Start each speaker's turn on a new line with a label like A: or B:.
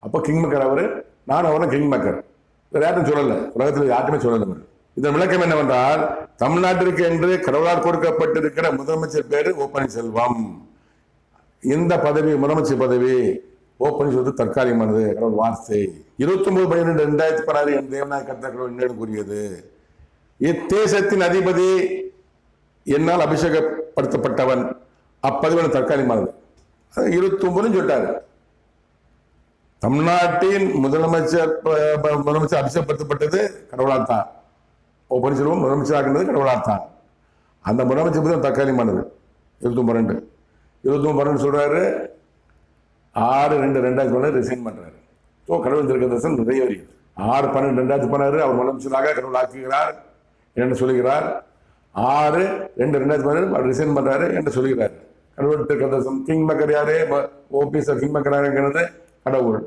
A: அப்போ king maker அவரு, நான் அவரும் கிங் மேக்கர். வேற யாரும் சொல்லல, உலகத்தில் யாருக்குமே சொல்லல. இதன் விளக்கம் என்னவென்றால், தமிழ்நாட்டிற்கு என்று கடவுளால் கொடுக்கப்பட்டிருக்கிற முதலமைச்சர் பேரு ஓ பன்னீர்செல்வம். இந்த பதவி, முதலமைச்சர் பதவி ஓ பன்னீர்செல்வம் தற்காலிகமானது, கடவுள் வார்த்தை. 29/12/2016 என் தேவநாயக கர்த்தர் கடவுள் என்னிடம் கூறியது, இத்தேசத்தின் அதிபதி என்னால் அபிஷேகப்படுத்தப்பட்டவன், அப்பதவி தற்காலிகமானது. 29 சொல்லிட்டாரு. தமிழ்நாட்டின் முதலமைச்சர் அபிஷேகப்படுத்தப்பட்டது கடவுளால் தான். ஓ பன்னீர்செல்வம் முதலமைச்சராகின்றது கடவுளால் தான். அந்த முதலமைச்சர் தற்காலிகமானது. 29/12 சொல்றாரு. 6/2/2016 ரிசைன் பண்றாரு. ஸோ கடவுள் திருக்கதர்சனம் நிறைவேறியது. 6/12/2016 அவர் முதலமைச்சராக கடவுள் ஆக்குகிறார் என்று சொல்லுகிறார். 6/2/2016 அவர் ரிசைன் பண்றாரு என்று சொல்லுகிறார். கடவுள் திருக்கதர்சனம். கிங் மேக்கர் யாரு? ஓபிஎஸ் கிங் மேக்கர் யாருங்கிறது கடவுள்.